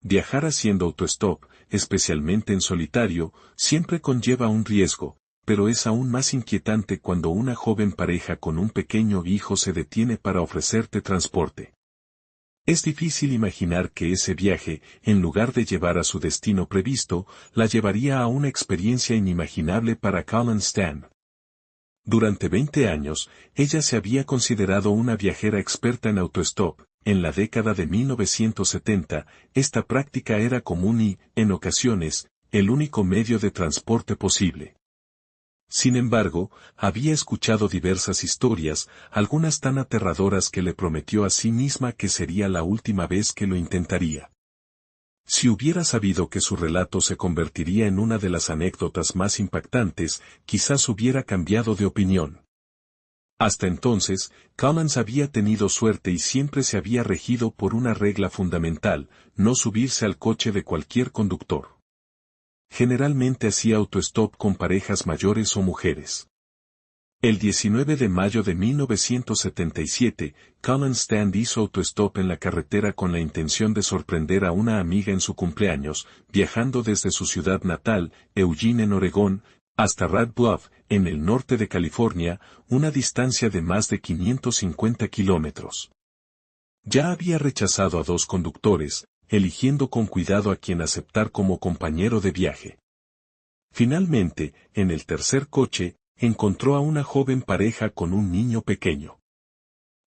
Viajar haciendo autostop, especialmente en solitario, siempre conlleva un riesgo, pero es aún más inquietante cuando una joven pareja con un pequeño hijo se detiene para ofrecerte transporte. Es difícil imaginar que ese viaje, en lugar de llevar a su destino previsto, la llevaría a una experiencia inimaginable para Colin Stan. Durante 20 años, ella se había considerado una viajera experta en autostop. En la década de 1970, esta práctica era común y, en ocasiones, el único medio de transporte posible. Sin embargo, había escuchado diversas historias, algunas tan aterradoras que le prometió a sí misma que sería la última vez que lo intentaría. Si hubiera sabido que su relato se convertiría en una de las anécdotas más impactantes, quizás hubiera cambiado de opinión. Hasta entonces, Collins había tenido suerte y siempre se había regido por una regla fundamental: no subirse al coche de cualquier conductor. Generalmente hacía autostop con parejas mayores o mujeres. El 19 de mayo de 1977, Colin Stan hizo autostop en la carretera con la intención de sorprender a una amiga en su cumpleaños, viajando desde su ciudad natal, Eugene en Oregón, hasta Red Bluff, en el norte de California, una distancia de más de 550 kilómetros. Ya había rechazado a 2 conductores, eligiendo con cuidado a quien aceptar como compañero de viaje. Finalmente, en el tercer coche, encontró a una joven pareja con un niño pequeño.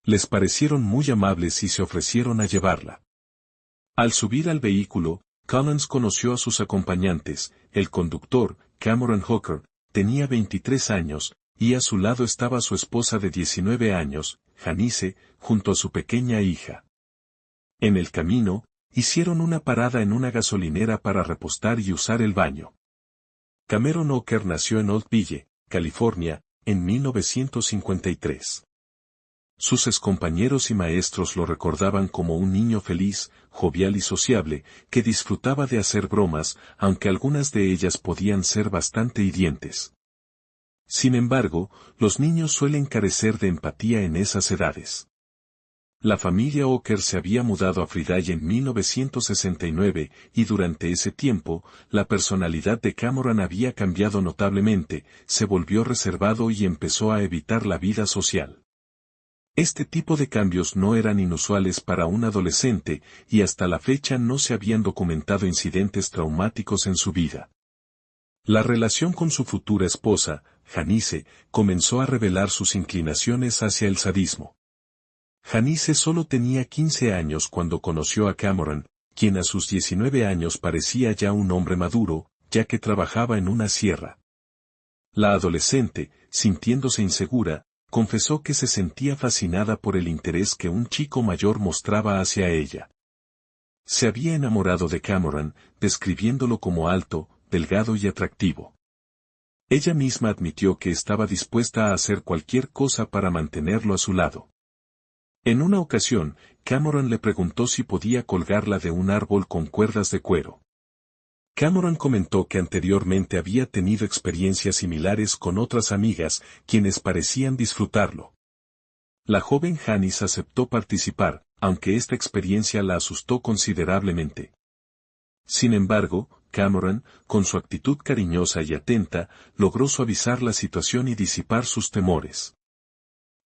Les parecieron muy amables y se ofrecieron a llevarla. Al subir al vehículo, Collins conoció a sus acompañantes. El conductor, Cameron Hooker, tenía 23 años, y a su lado estaba su esposa de 19 años, Janice, junto a su pequeña hija. En el camino, hicieron una parada en una gasolinera para repostar y usar el baño. Cameron Hooker nació en Oldville, California, en 1953. Sus excompañeros y maestros lo recordaban como un niño feliz, jovial y sociable, que disfrutaba de hacer bromas, aunque algunas de ellas podían ser bastante hirientes. Sin embargo, los niños suelen carecer de empatía en esas edades. La familia Hooker se había mudado a Friday en 1969, y durante ese tiempo, la personalidad de Cameron había cambiado notablemente, se volvió reservado y empezó a evitar la vida social. Este tipo de cambios no eran inusuales para un adolescente, y hasta la fecha no se habían documentado incidentes traumáticos en su vida. La relación con su futura esposa, Janice, comenzó a revelar sus inclinaciones hacia el sadismo. Janice solo tenía 15 años cuando conoció a Cameron, quien a sus 19 años parecía ya un hombre maduro, ya que trabajaba en una sierra. La adolescente, sintiéndose insegura, confesó que se sentía fascinada por el interés que un chico mayor mostraba hacia ella. Se había enamorado de Cameron, describiéndolo como alto, delgado y atractivo. Ella misma admitió que estaba dispuesta a hacer cualquier cosa para mantenerlo a su lado. En una ocasión, Cameron le preguntó si podía colgarla de un árbol con cuerdas de cuero. Cameron comentó que anteriormente había tenido experiencias similares con otras amigas, quienes parecían disfrutarlo. La joven Janice aceptó participar, aunque esta experiencia la asustó considerablemente. Sin embargo, Cameron, con su actitud cariñosa y atenta, logró suavizar la situación y disipar sus temores.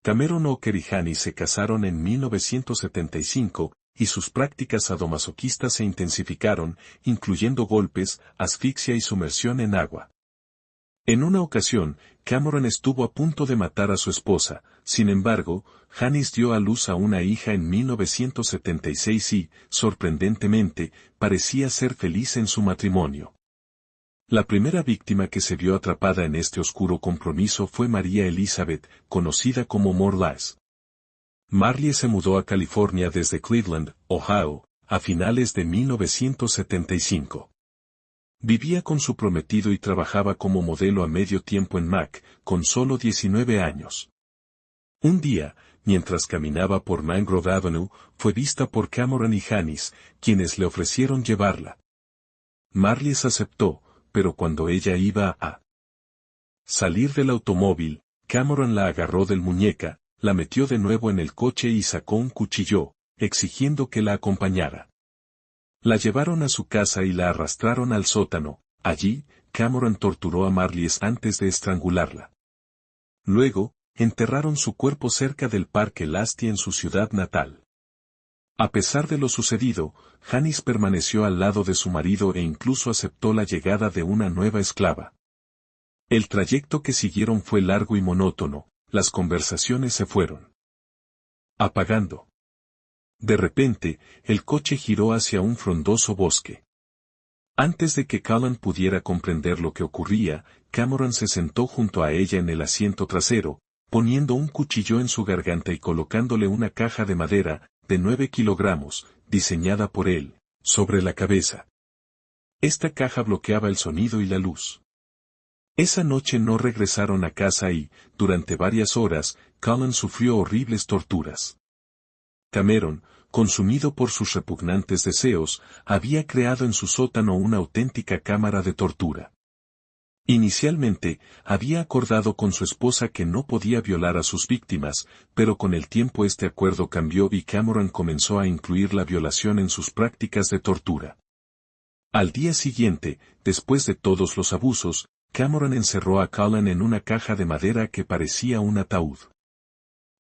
Cameron Hooker y Janice se casaron en 1975, y sus prácticas sadomasoquistas se intensificaron, incluyendo golpes, asfixia y sumersión en agua. En una ocasión, Cameron estuvo a punto de matar a su esposa. Sin embargo, Janice dio a luz a una hija en 1976 y, sorprendentemente, parecía ser feliz en su matrimonio. La primera víctima que se vio atrapada en este oscuro compromiso fue María Elizabeth, conocida como Morlaes. Marley se mudó a California desde Cleveland, Ohio, a finales de 1975. Vivía con su prometido y trabajaba como modelo a medio tiempo en Mac, con solo 19 años. Un día, mientras caminaba por Mangrove Avenue, fue vista por Cameron y Janice, quienes le ofrecieron llevarla. Marley aceptó, pero cuando ella iba a salir del automóvil, Cameron la agarró del muñeca, la metió de nuevo en el coche y sacó un cuchillo, exigiendo que la acompañara. La llevaron a su casa y la arrastraron al sótano. Allí, Cameron torturó a Marlies antes de estrangularla. Luego, enterraron su cuerpo cerca del Parque Lastie en su ciudad natal. A pesar de lo sucedido, Janice permaneció al lado de su marido e incluso aceptó la llegada de una nueva esclava. El trayecto que siguieron fue largo y monótono, las conversaciones se fueron apagando. De repente, el coche giró hacia un frondoso bosque. Antes de que Callan pudiera comprender lo que ocurría, Cameron se sentó junto a ella en el asiento trasero, poniendo un cuchillo en su garganta y colocándole una caja de madera, de 9 kilogramos, diseñada por él, sobre la cabeza. Esta caja bloqueaba el sonido y la luz. Esa noche no regresaron a casa y, durante varias horas, Callan sufrió horribles torturas. Cameron, consumido por sus repugnantes deseos, había creado en su sótano una auténtica cámara de tortura. Inicialmente, había acordado con su esposa que no podía violar a sus víctimas, pero con el tiempo este acuerdo cambió y Cameron comenzó a incluir la violación en sus prácticas de tortura. Al día siguiente, después de todos los abusos, Cameron encerró a Callan en una caja de madera que parecía un ataúd.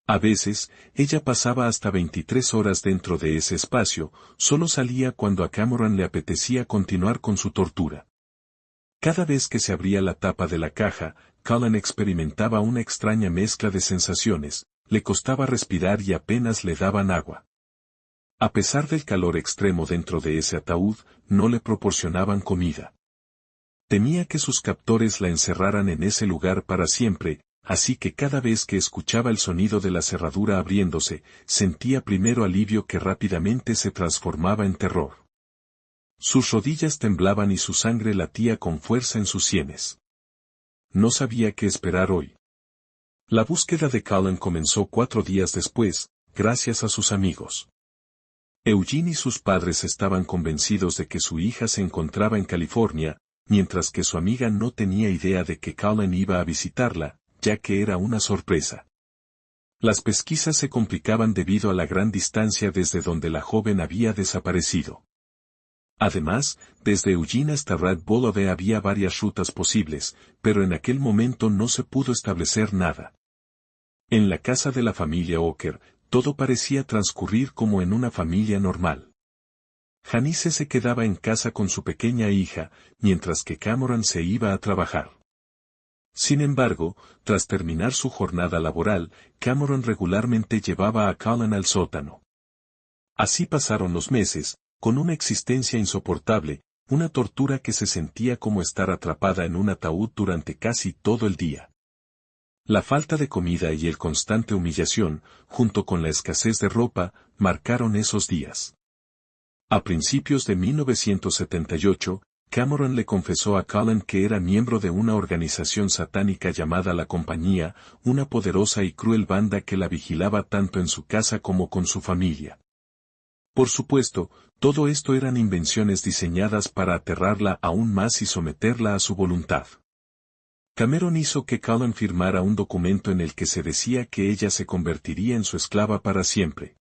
A veces, ella pasaba hasta 23 horas dentro de ese espacio, solo salía cuando a Cameron le apetecía continuar con su tortura. Cada vez que se abría la tapa de la caja, Callan experimentaba una extraña mezcla de sensaciones, le costaba respirar y apenas le daban agua. A pesar del calor extremo dentro de ese ataúd, no le proporcionaban comida. Temía que sus captores la encerraran en ese lugar para siempre, así que cada vez que escuchaba el sonido de la cerradura abriéndose, sentía primero alivio que rápidamente se transformaba en terror. Sus rodillas temblaban y su sangre latía con fuerza en sus sienes. No sabía qué esperar hoy. La búsqueda de Callan comenzó 4 días después, gracias a sus amigos. Eugene y sus padres estaban convencidos de que su hija se encontraba en California, mientras que su amiga no tenía idea de que Callan iba a visitarla, ya que era una sorpresa. Las pesquisas se complicaban debido a la gran distancia desde donde la joven había desaparecido. Además, desde Eugene hasta Red Boulevard había varias rutas posibles, pero en aquel momento no se pudo establecer nada. En la casa de la familia Oker, todo parecía transcurrir como en una familia normal. Janice se quedaba en casa con su pequeña hija, mientras que Cameron se iba a trabajar. Sin embargo, tras terminar su jornada laboral, Cameron regularmente llevaba a Callan al sótano. Así pasaron los meses, con una existencia insoportable, una tortura que se sentía como estar atrapada en un ataúd durante casi todo el día. La falta de comida y el constante humillación, junto con la escasez de ropa, marcaron esos días. A principios de 1978, Cameron le confesó a Callan que era miembro de una organización satánica llamada La Compañía, una poderosa y cruel banda que la vigilaba tanto en su casa como con su familia. Por supuesto, todo esto eran invenciones diseñadas para aterrarla aún más y someterla a su voluntad. Cameron hizo que Callan firmara un documento en el que se decía que ella se convertiría en su esclava para siempre.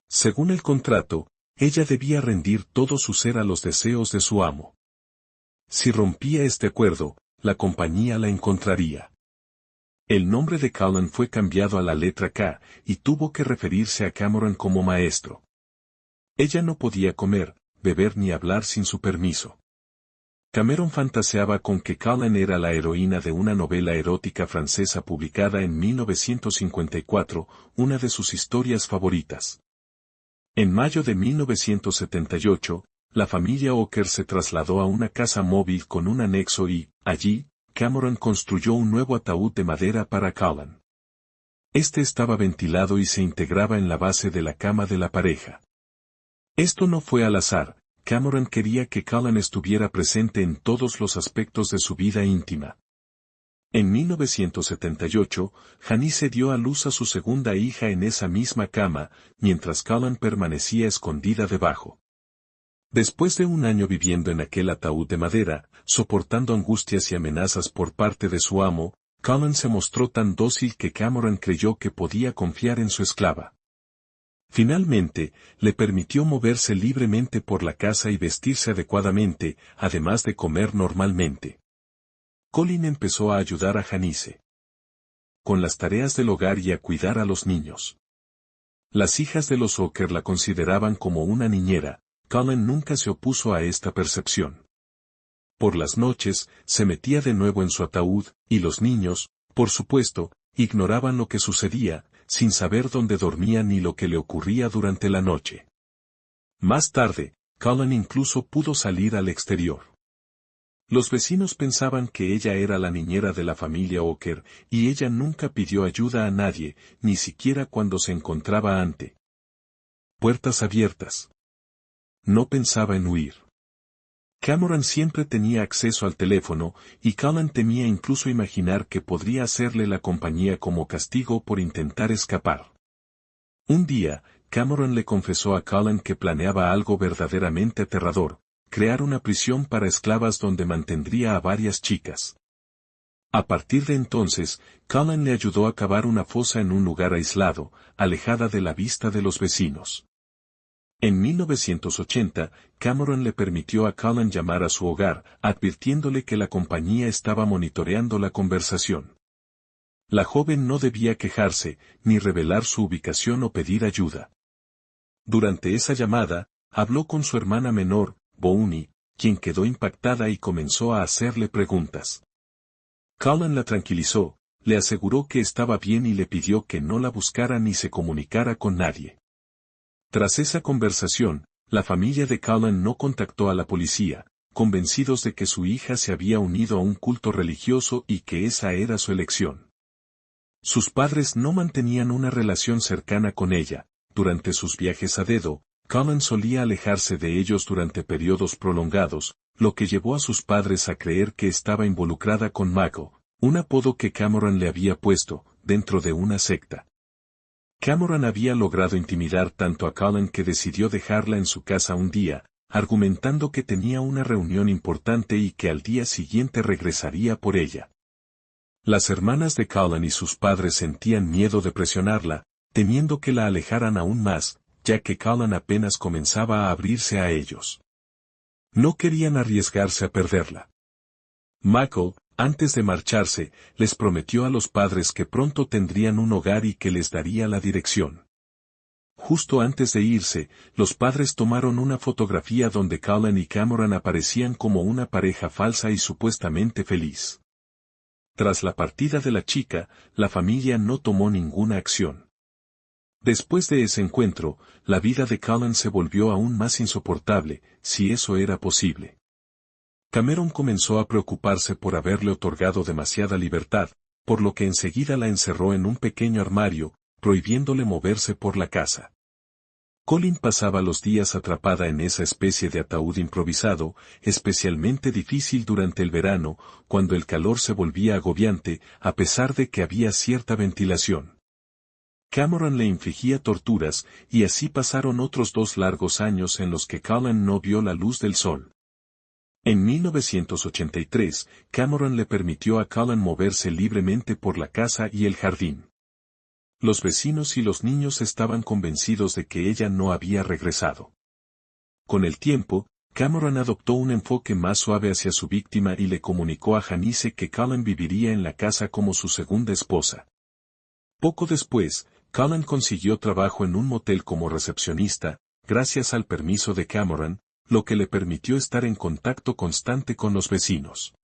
Según el contrato, ella debía rendir todo su ser a los deseos de su amo. Si rompía este acuerdo, la compañía la encontraría. El nombre de Callan fue cambiado a la letra K, y tuvo que referirse a Cameron como maestro. Ella no podía comer, beber ni hablar sin su permiso. Cameron fantaseaba con que Callan era la heroína de una novela erótica francesa publicada en 1954, una de sus historias favoritas. En mayo de 1978, la familia Oker se trasladó a una casa móvil con un anexo y, allí, Cameron construyó un nuevo ataúd de madera para Callan. Este estaba ventilado y se integraba en la base de la cama de la pareja. Esto no fue al azar, Cameron quería que Callan estuviera presente en todos los aspectos de su vida íntima. En 1978, Janice dio a luz a su segunda hija en esa misma cama, mientras Callan permanecía escondida debajo. Después de un año viviendo en aquel ataúd de madera, soportando angustias y amenazas por parte de su amo, Callan se mostró tan dócil que Cameron creyó que podía confiar en su esclava. Finalmente, le permitió moverse libremente por la casa y vestirse adecuadamente, además de comer normalmente. Colin empezó a ayudar a Janice con las tareas del hogar y a cuidar a los niños. Las hijas de los Ocker la consideraban como una niñera. Colin nunca se opuso a esta percepción. Por las noches, se metía de nuevo en su ataúd, y los niños, por supuesto, ignoraban lo que sucedía, sin saber dónde dormía ni lo que le ocurría durante la noche. Más tarde, Colin incluso pudo salir al exterior. Los vecinos pensaban que ella era la niñera de la familia Ocker, y ella nunca pidió ayuda a nadie, ni siquiera cuando se encontraba ante puertas abiertas. No pensaba en huir. Cameron siempre tenía acceso al teléfono, y Colin temía incluso imaginar que podría hacerle la compañía como castigo por intentar escapar. Un día, Cameron le confesó a Colin que planeaba algo verdaderamente aterrador: crear una prisión para esclavas donde mantendría a varias chicas. A partir de entonces, Colin le ayudó a cavar una fosa en un lugar aislado, alejada de la vista de los vecinos. En 1980, Cameron le permitió a Colin llamar a su hogar, advirtiéndole que la compañía estaba monitoreando la conversación. La joven no debía quejarse, ni revelar su ubicación o pedir ayuda. Durante esa llamada, habló con su hermana menor, Boone, quien quedó impactada y comenzó a hacerle preguntas. Colin la tranquilizó, le aseguró que estaba bien y le pidió que no la buscara ni se comunicara con nadie. Tras esa conversación, la familia de Colin no contactó a la policía, convencidos de que su hija se había unido a un culto religioso y que esa era su elección. Sus padres no mantenían una relación cercana con ella. Durante sus viajes a dedo, Colin solía alejarse de ellos durante periodos prolongados, lo que llevó a sus padres a creer que estaba involucrada con Mago, un apodo que Cameron le había puesto, dentro de una secta. Cameron había logrado intimidar tanto a Colin que decidió dejarla en su casa un día, argumentando que tenía una reunión importante y que al día siguiente regresaría por ella. Las hermanas de Colin y sus padres sentían miedo de presionarla, temiendo que la alejaran aún más, ya que Colin apenas comenzaba a abrirse a ellos. No querían arriesgarse a perderla. Michael, antes de marcharse, les prometió a los padres que pronto tendrían un hogar y que les daría la dirección. Justo antes de irse, los padres tomaron una fotografía donde Colin y Cameron aparecían como una pareja falsa y supuestamente feliz. Tras la partida de la chica, la familia no tomó ninguna acción. Después de ese encuentro, la vida de Colin se volvió aún más insoportable, si eso era posible. Cameron comenzó a preocuparse por haberle otorgado demasiada libertad, por lo que enseguida la encerró en un pequeño armario, prohibiéndole moverse por la casa. Colin pasaba los días atrapada en esa especie de ataúd improvisado, especialmente difícil durante el verano, cuando el calor se volvía agobiante, a pesar de que había cierta ventilación. Cameron le infligía torturas, y así pasaron otros 2 largos años en los que Colin no vio la luz del sol. En 1983, Cameron le permitió a Colin moverse libremente por la casa y el jardín. Los vecinos y los niños estaban convencidos de que ella no había regresado. Con el tiempo, Cameron adoptó un enfoque más suave hacia su víctima y le comunicó a Janice que Colin viviría en la casa como su segunda esposa. Poco después, Colin consiguió trabajo en un motel como recepcionista, gracias al permiso de Cameron, lo que le permitió estar en contacto constante con los vecinos.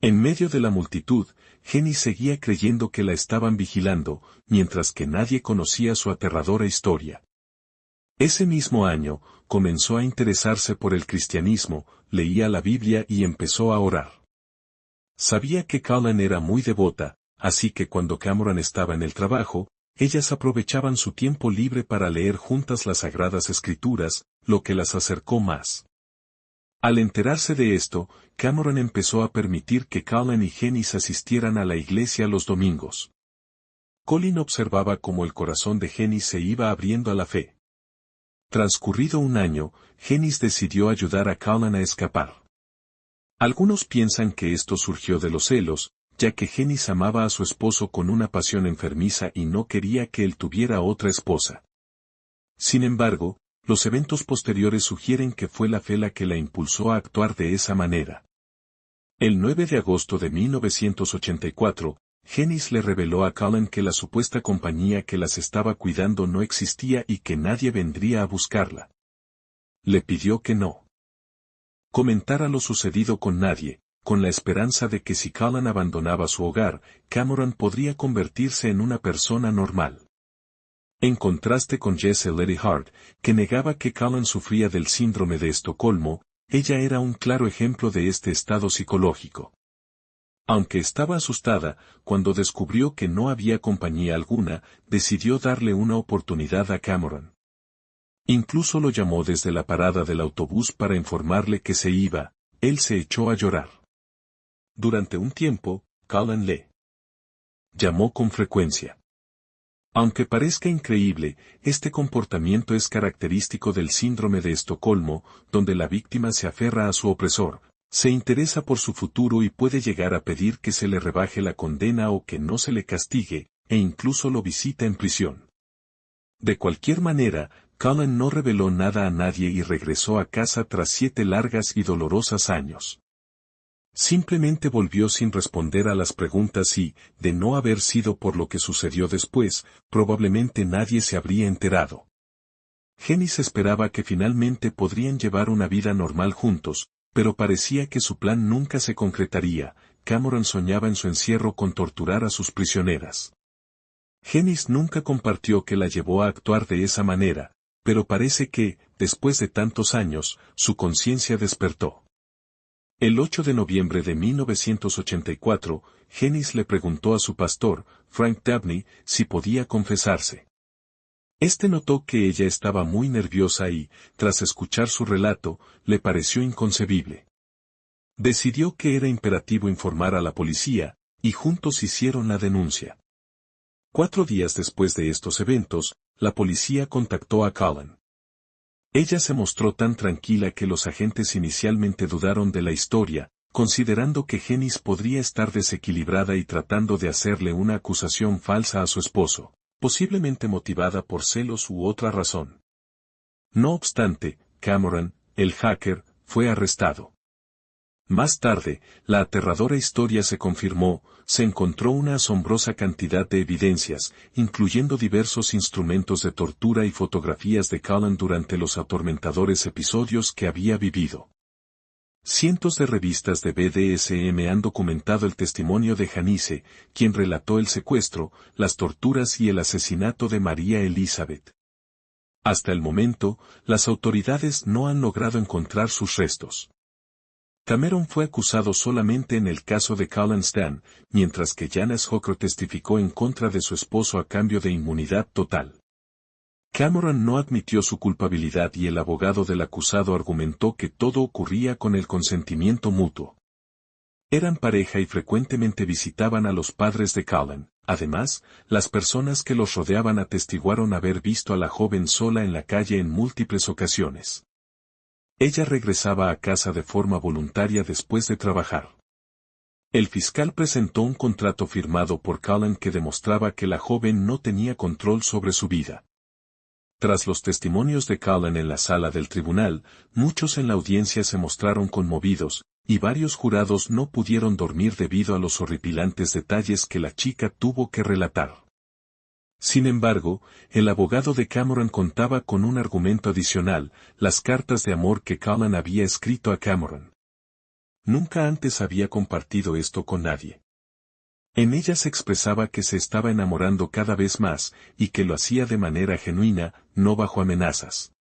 En medio de la multitud, Jenny seguía creyendo que la estaban vigilando, mientras que nadie conocía su aterradora historia. Ese mismo año, comenzó a interesarse por el cristianismo, leía la Biblia y empezó a orar. Sabía que Colin era muy devota, así que cuando Cameron estaba en el trabajo, ellas aprovechaban su tiempo libre para leer juntas las Sagradas Escrituras, lo que las acercó más. Al enterarse de esto, Cameron empezó a permitir que Colin y Janice asistieran a la iglesia los domingos. Colin observaba cómo el corazón de Janice se iba abriendo a la fe. Transcurrido un año, Janice decidió ayudar a Colin a escapar. Algunos piensan que esto surgió de los celos, ya que Janice amaba a su esposo con una pasión enfermiza y no quería que él tuviera otra esposa. Sin embargo, los eventos posteriores sugieren que fue la fe la que la impulsó a actuar de esa manera. El 9 de agosto de 1984, Janice le reveló a Cullen que la supuesta compañía que las estaba cuidando no existía y que nadie vendría a buscarla. Le pidió que no comentara lo sucedido con nadie, con la esperanza de que si Cullen abandonaba su hogar, Cameron podría convertirse en una persona normal. En contraste con Jesse Lady Hart, que negaba que Cullen sufría del síndrome de Estocolmo, ella era un claro ejemplo de este estado psicológico. Aunque estaba asustada, cuando descubrió que no había compañía alguna, decidió darle una oportunidad a Cameron. Incluso lo llamó desde la parada del autobús para informarle que se iba. Él se echó a llorar. Durante un tiempo, Cullen le llamó con frecuencia. Aunque parezca increíble, este comportamiento es característico del síndrome de Estocolmo, donde la víctima se aferra a su opresor, se interesa por su futuro y puede llegar a pedir que se le rebaje la condena o que no se le castigue, e incluso lo visita en prisión. De cualquier manera, Cullen no reveló nada a nadie y regresó a casa tras 7 largas y dolorosas años. Simplemente volvió sin responder a las preguntas y, de no haber sido por lo que sucedió después, probablemente nadie se habría enterado. Janice esperaba que finalmente podrían llevar una vida normal juntos, pero parecía que su plan nunca se concretaría. Cameron soñaba en su encierro con torturar a sus prisioneras. Janice nunca compartió que la llevó a actuar de esa manera, pero parece que, después de tantos años, su conciencia despertó. El 8 de noviembre de 1984, Janice le preguntó a su pastor, Frank Dabney, si podía confesarse. Este notó que ella estaba muy nerviosa y, tras escuchar su relato, le pareció inconcebible. Decidió que era imperativo informar a la policía, y juntos hicieron la denuncia. 4 días después de estos eventos, la policía contactó a Cullen. Ella se mostró tan tranquila que los agentes inicialmente dudaron de la historia, considerando que Janice podría estar desequilibrada y tratando de hacerle una acusación falsa a su esposo, posiblemente motivada por celos u otra razón. No obstante, Cameron, el hacker, fue arrestado. Más tarde, la aterradora historia se confirmó, se encontró una asombrosa cantidad de evidencias, incluyendo diversos instrumentos de tortura y fotografías de Cullen durante los atormentadores episodios que había vivido. Cientos de revistas de BDSM han documentado el testimonio de Janice, quien relató el secuestro, las torturas y el asesinato de María Elizabeth. Hasta el momento, las autoridades no han logrado encontrar sus restos. Cameron fue acusado solamente en el caso de Cullen Stan, mientras que Janice Hooker testificó en contra de su esposo a cambio de inmunidad total. Cameron no admitió su culpabilidad y el abogado del acusado argumentó que todo ocurría con el consentimiento mutuo. Eran pareja y frecuentemente visitaban a los padres de Cullen. Además, las personas que los rodeaban atestiguaron haber visto a la joven sola en la calle en múltiples ocasiones. Ella regresaba a casa de forma voluntaria después de trabajar. El fiscal presentó un contrato firmado por Cullen que demostraba que la joven no tenía control sobre su vida. Tras los testimonios de Cullen en la sala del tribunal, muchos en la audiencia se mostraron conmovidos, y varios jurados no pudieron dormir debido a los horripilantes detalles que la chica tuvo que relatar. Sin embargo, el abogado de Cameron contaba con un argumento adicional, las cartas de amor que Cullen había escrito a Cameron. Nunca antes había compartido esto con nadie. En ellas se expresaba que se estaba enamorando cada vez más, y que lo hacía de manera genuina, no bajo amenazas.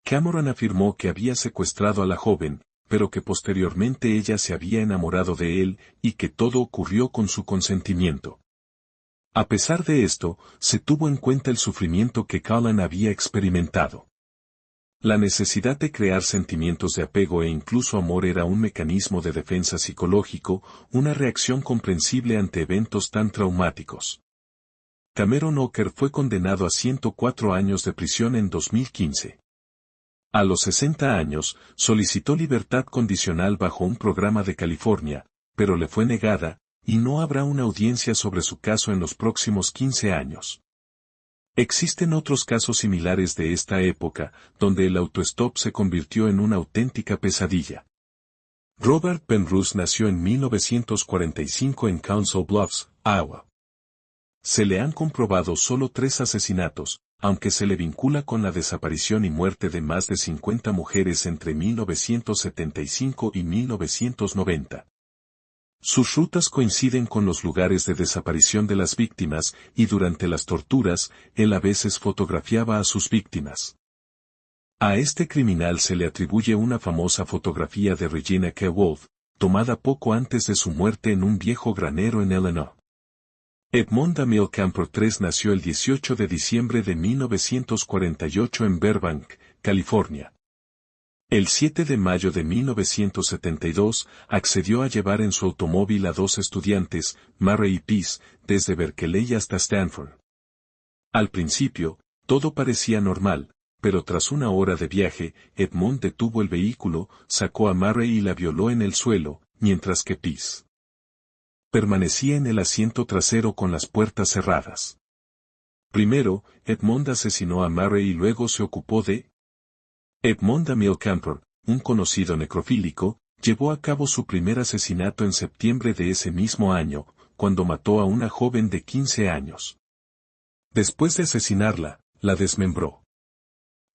Cameron afirmó que había secuestrado a la joven, pero que posteriormente ella se había enamorado de él, y que todo ocurrió con su consentimiento. A pesar de esto, se tuvo en cuenta el sufrimiento que Cullen había experimentado. La necesidad de crear sentimientos de apego e incluso amor era un mecanismo de defensa psicológico, una reacción comprensible ante eventos tan traumáticos. Cameron Hooker fue condenado a 104 años de prisión en 2015. A los 60 años, solicitó libertad condicional bajo un programa de California, pero le fue negada, y no habrá una audiencia sobre su caso en los próximos 15 años. Existen otros casos similares de esta época, donde el autostop se convirtió en una auténtica pesadilla. Robert Penrose nació en 1945 en Council Bluffs, Iowa. Se le han comprobado solo 3 asesinatos, aunque se le vincula con la desaparición y muerte de más de 50 mujeres entre 1975 y 1990. Sus rutas coinciden con los lugares de desaparición de las víctimas, y durante las torturas, él a veces fotografiaba a sus víctimas. A este criminal se le atribuye una famosa fotografía de Regina K. Wolfe, tomada poco antes de su muerte en un viejo granero en Illinois. Edmond Damiel Camper III nació el 18 de diciembre de 1948 en Burbank, California. El 7 de mayo de 1972, accedió a llevar en su automóvil a 2 estudiantes, Murray y Peace, desde Berkeley hasta Stanford. Al principio, todo parecía normal, pero tras una hora de viaje, Edmond detuvo el vehículo, sacó a Murray y la violó en el suelo, mientras que Peace permanecía en el asiento trasero con las puertas cerradas. Primero, Edmond asesinó a Murray y luego se ocupó de Edmond Damiel Camper, un conocido necrofílico, llevó a cabo su primer asesinato en septiembre de ese mismo año, cuando mató a una joven de 15 años. Después de asesinarla, la desmembró.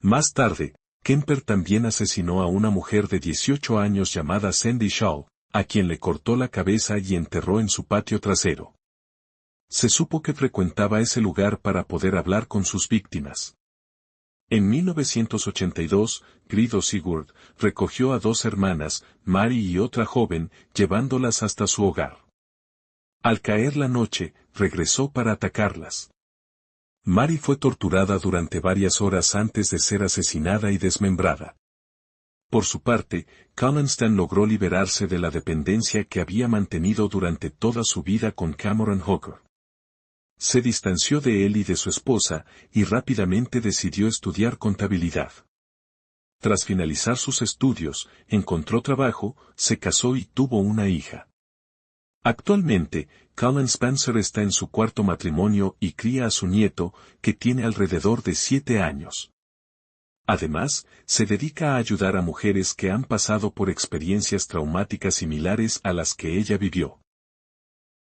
Más tarde, Kemper también asesinó a una mujer de 18 años llamada Sandy Shaw, a quien le cortó la cabeza y enterró en su patio trasero. Se supo que frecuentaba ese lugar para poder hablar con sus víctimas. En 1982, Guido Sigurd recogió a 2 hermanas, Mary y otra joven, llevándolas hasta su hogar. Al caer la noche, regresó para atacarlas. Mary fue torturada durante varias horas antes de ser asesinada y desmembrada. Por su parte, Kallenstein logró liberarse de la dependencia que había mantenido durante toda su vida con Cameron Hooker. Se distanció de él y de su esposa, y rápidamente decidió estudiar contabilidad. Tras finalizar sus estudios, encontró trabajo, se casó y tuvo una hija. Actualmente, Cullen Spencer está en su 4º matrimonio y cría a su nieto, que tiene alrededor de 7 años. Además, se dedica a ayudar a mujeres que han pasado por experiencias traumáticas similares a las que ella vivió.